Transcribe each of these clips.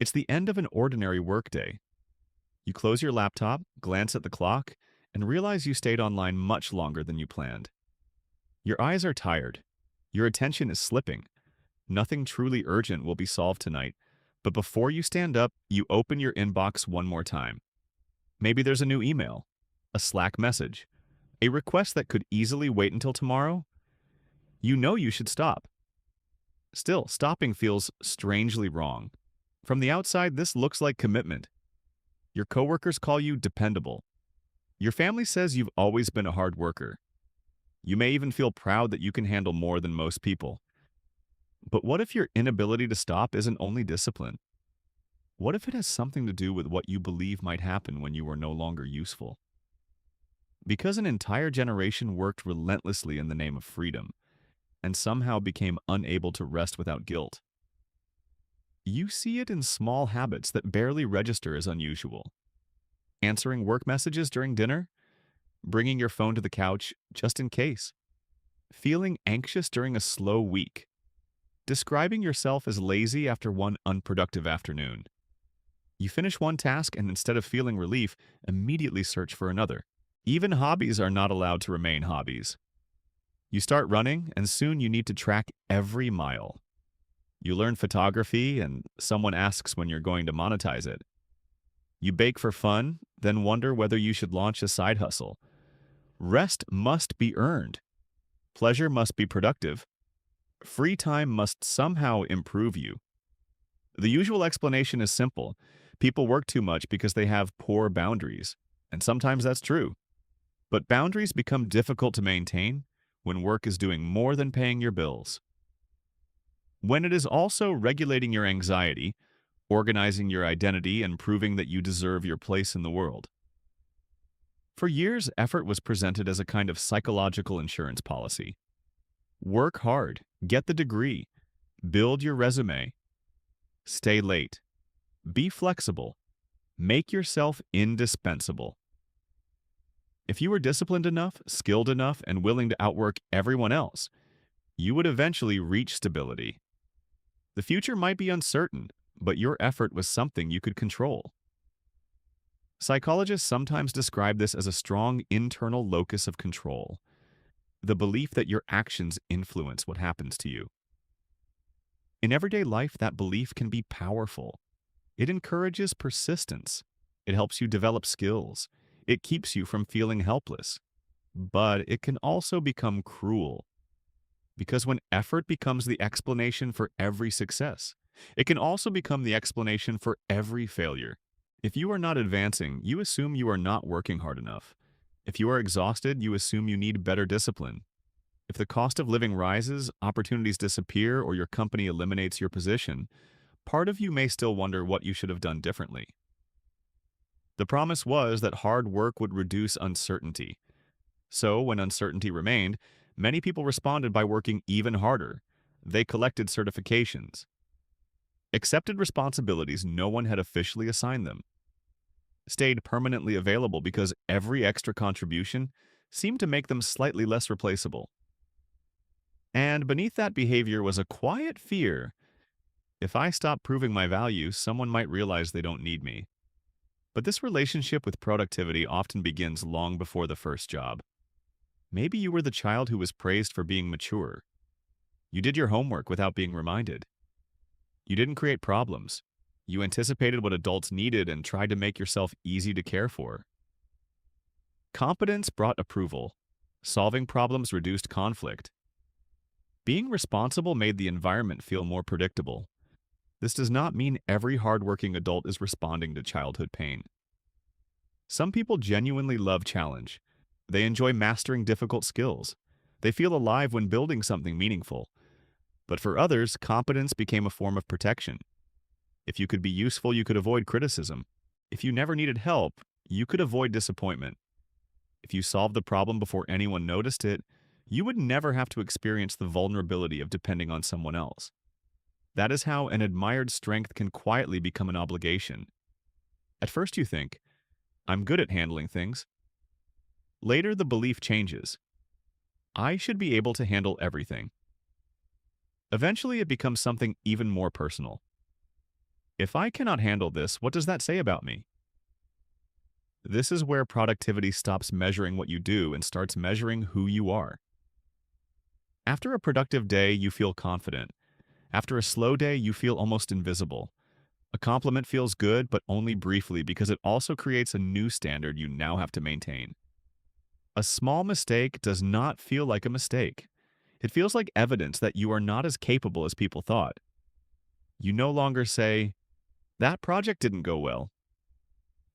It's the end of an ordinary workday. You close your laptop, glance at the clock, and realize you stayed online much longer than you planned. Your eyes are tired. Your attention is slipping. Nothing truly urgent will be solved tonight, but before you stand up, you open your inbox one more time. Maybe there's a new email, a Slack message, a request that could easily wait until tomorrow. You know you should stop. Still, stopping feels strangely wrong. From the outside, this looks like commitment. Your coworkers call you dependable. Your family says you've always been a hard worker. You may even feel proud that you can handle more than most people. But what if your inability to stop isn't only discipline? What if it has something to do with what you believe might happen when you are no longer useful? Because an entire generation worked relentlessly in the name of freedom and somehow became unable to rest without guilt. You see it in small habits that barely register as unusual. Answering work messages during dinner, bringing your phone to the couch just in case, feeling anxious during a slow week, describing yourself as lazy after one unproductive afternoon. You finish one task and instead of feeling relief, immediately search for another. Even hobbies are not allowed to remain hobbies. You start running, and soon you need to track every mile. You learn photography, and someone asks when you're going to monetize it. You bake for fun, then wonder whether you should launch a side hustle. Rest must be earned. Pleasure must be productive. Free time must somehow improve you. The usual explanation is simple. People work too much because they have poor boundaries, and sometimes that's true. But boundaries become difficult to maintain when work is doing more than paying your bills. When it is also regulating your anxiety, organizing your identity, and proving that you deserve your place in the world. For years, effort was presented as a kind of psychological insurance policy. Work hard, get the degree, build your resume, stay late, be flexible, make yourself indispensable. If you were disciplined enough, skilled enough, and willing to outwork everyone else, you would eventually reach stability. The future might be uncertain, but your effort was something you could control. Psychologists sometimes describe this as a strong internal locus of control, the belief that your actions influence what happens to you. In everyday life, that belief can be powerful. It encourages persistence. It helps you develop skills. It keeps you from feeling helpless. But it can also become cruel. Because when effort becomes the explanation for every success, it can also become the explanation for every failure. If you are not advancing, you assume you are not working hard enough. If you are exhausted, you assume you need better discipline. If the cost of living rises, opportunities disappear, or your company eliminates your position, part of you may still wonder what you should have done differently. The promise was that hard work would reduce uncertainty. So, when uncertainty remained, many people responded by working even harder. They collected certifications, accepted responsibilities no one had officially assigned them, stayed permanently available because every extra contribution seemed to make them slightly less replaceable. And beneath that behavior was a quiet fear. If I stop proving my value, someone might realize they don't need me. But this relationship with productivity often begins long before the first job. Maybe you were the child who was praised for being mature. You did your homework without being reminded. You didn't create problems. You anticipated what adults needed and tried to make yourself easy to care for. Competence brought approval. Solving problems reduced conflict. Being responsible made the environment feel more predictable. This does not mean every hardworking adult is responding to childhood pain. Some people genuinely love challenge. They enjoy mastering difficult skills. They feel alive when building something meaningful. But for others, competence became a form of protection. If you could be useful, you could avoid criticism. If you never needed help, you could avoid disappointment. If you solved the problem before anyone noticed it, you would never have to experience the vulnerability of depending on someone else. That is how an admired strength can quietly become an obligation. At first you think, I'm good at handling things. Later the belief changes. I should be able to handle everything. Eventually it becomes something even more personal. If I cannot handle this, what does that say about me? This is where productivity stops measuring what you do and starts measuring who you are. After a productive day, you feel confident. After a slow day, you feel almost invisible. A compliment feels good, but only briefly because it also creates a new standard you now have to maintain. A small mistake does not feel like a mistake. It feels like evidence that you are not as capable as people thought. You no longer say, "That project didn't go well."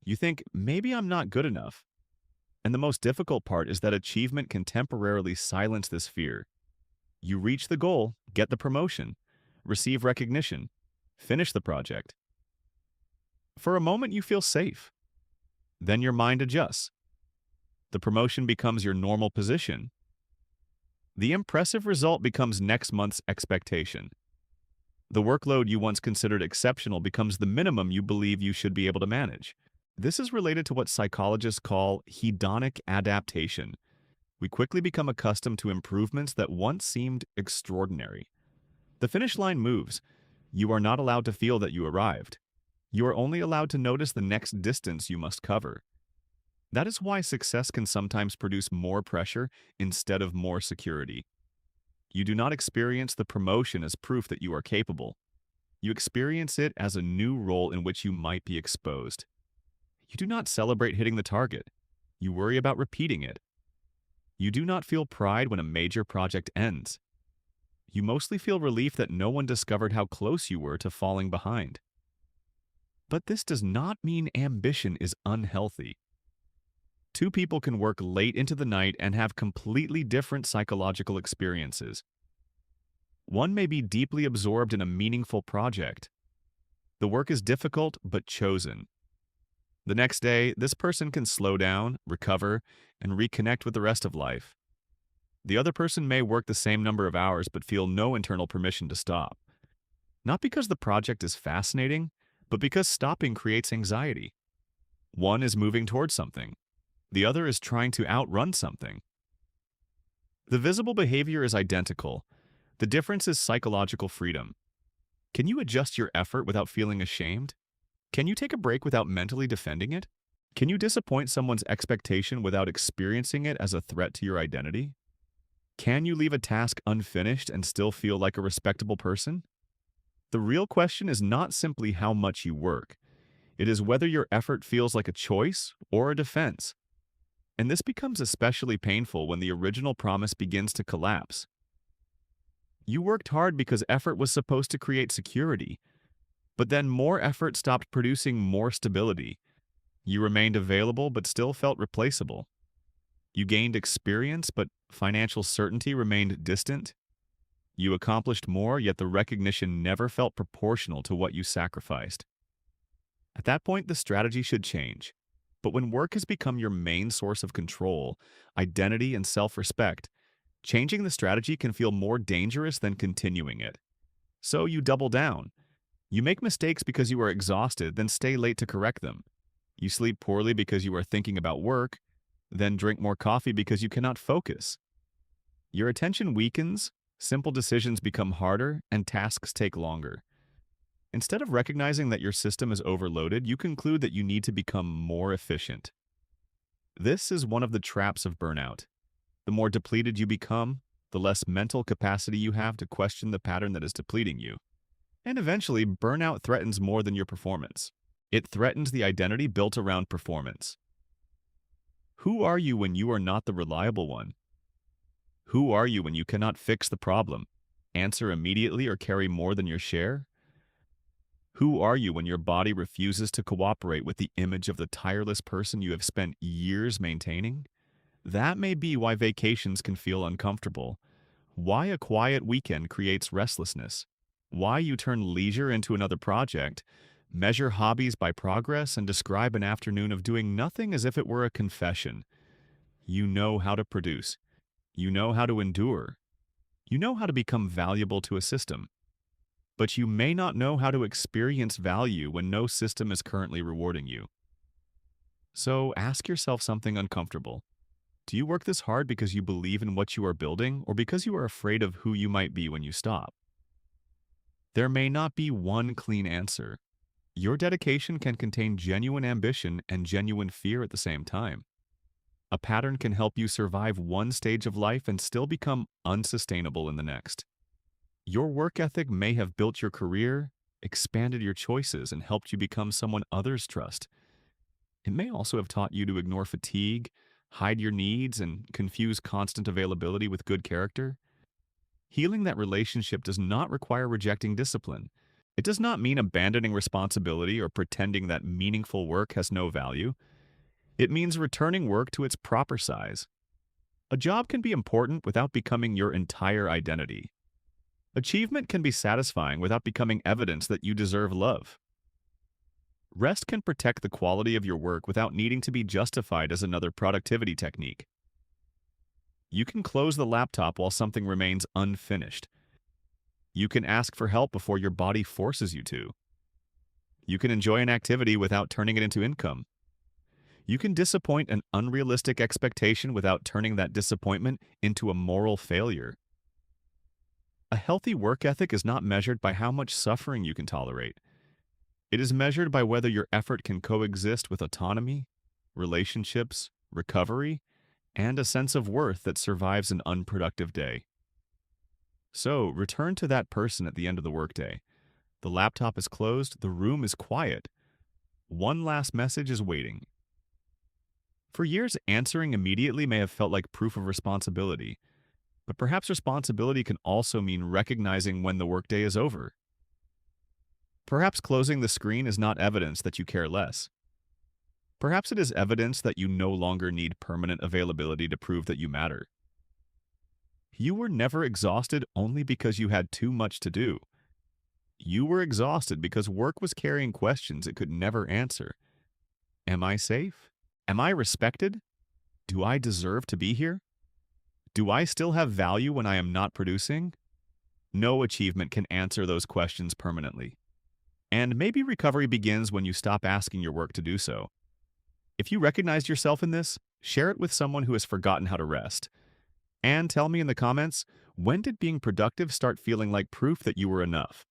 You think, "Maybe I'm not good enough." And the most difficult part is that achievement can temporarily silence this fear. You reach the goal, get the promotion, receive recognition, finish the project. For a moment, you feel safe. Then your mind adjusts. The promotion becomes your normal position. The impressive result becomes next month's expectation. The workload you once considered exceptional becomes the minimum you believe you should be able to manage. This is related to what psychologists call hedonic adaptation. We quickly become accustomed to improvements that once seemed extraordinary. The finish line moves. You are not allowed to feel that you arrived. You are only allowed to notice the next distance you must cover. That is why success can sometimes produce more pressure instead of more security. You do not experience the promotion as proof that you are capable. You experience it as a new role in which you might be exposed. You do not celebrate hitting the target. You worry about repeating it. You do not feel pride when a major project ends. You mostly feel relief that no one discovered how close you were to falling behind. But this does not mean ambition is unhealthy. Two people can work late into the night and have completely different psychological experiences. One may be deeply absorbed in a meaningful project. The work is difficult but chosen. The next day, this person can slow down, recover, and reconnect with the rest of life. The other person may work the same number of hours but feel no internal permission to stop. Not because the project is fascinating, but because stopping creates anxiety. One is moving towards something. The other is trying to outrun something. The visible behavior is identical. The difference is psychological freedom. Can you adjust your effort without feeling ashamed? Can you take a break without mentally defending it? Can you disappoint someone's expectation without experiencing it as a threat to your identity? Can you leave a task unfinished and still feel like a respectable person? The real question is not simply how much you work. It is whether your effort feels like a choice or a defense. And this becomes especially painful when the original promise begins to collapse. You worked hard because effort was supposed to create security, but then more effort stopped producing more stability. You remained available but still felt replaceable. You gained experience, but financial certainty remained distant. You accomplished more, yet the recognition never felt proportional to what you sacrificed. At that point, the strategy should change. But when work has become your main source of control, identity, and self-respect, changing the strategy can feel more dangerous than continuing it. So you double down. You make mistakes because you are exhausted, then stay late to correct them. You sleep poorly because you are thinking about work, then drink more coffee because you cannot focus. Your attention weakens, simple decisions become harder, and tasks take longer. Instead of recognizing that your system is overloaded, you conclude that you need to become more efficient. This is one of the traps of burnout. The more depleted you become, the less mental capacity you have to question the pattern that is depleting you. And eventually, burnout threatens more than your performance. It threatens the identity built around performance. Who are you when you are not the reliable one? Who are you when you cannot fix the problem, answer immediately, or carry more than your share? Who are you when your body refuses to cooperate with the image of the tireless person you have spent years maintaining? That may be why vacations can feel uncomfortable, why a quiet weekend creates restlessness, why you turn leisure into another project, measure hobbies by progress, and describe an afternoon of doing nothing as if it were a confession. You know how to produce. You know how to endure. You know how to become valuable to a system. But you may not know how to experience value when no system is currently rewarding you. So ask yourself something uncomfortable. Do you work this hard because you believe in what you are building, or because you are afraid of who you might be when you stop? There may not be one clean answer. Your dedication can contain genuine ambition and genuine fear at the same time. A pattern can help you survive one stage of life and still become unsustainable in the next. Your work ethic may have built your career, expanded your choices, and helped you become someone others trust. It may also have taught you to ignore fatigue, hide your needs, and confuse constant availability with good character. Healing that relationship does not require rejecting discipline. It does not mean abandoning responsibility or pretending that meaningful work has no value. It means returning work to its proper size. A job can be important without becoming your entire identity. Achievement can be satisfying without becoming evidence that you deserve love. Rest can protect the quality of your work without needing to be justified as another productivity technique. You can close the laptop while something remains unfinished. You can ask for help before your body forces you to. You can enjoy an activity without turning it into income. You can disappoint an unrealistic expectation without turning that disappointment into a moral failure. A healthy work ethic is not measured by how much suffering you can tolerate. It is measured by whether your effort can coexist with autonomy, relationships, recovery, and a sense of worth that survives an unproductive day. So, return to that person at the end of the workday. The laptop is closed, the room is quiet. One last message is waiting. For years, answering immediately may have felt like proof of responsibility, but perhaps responsibility can also mean recognizing when the workday is over. Perhaps closing the screen is not evidence that you care less. Perhaps it is evidence that you no longer need permanent availability to prove that you matter. You were never exhausted only because you had too much to do. You were exhausted because work was carrying questions it could never answer. Am I safe? Am I respected? Do I deserve to be here? Do I still have value when I am not producing? No achievement can answer those questions permanently. And maybe recovery begins when you stop asking your work to do so. If you recognized yourself in this, share it with someone who has forgotten how to rest. And tell me in the comments, when did being productive start feeling like proof that you were enough?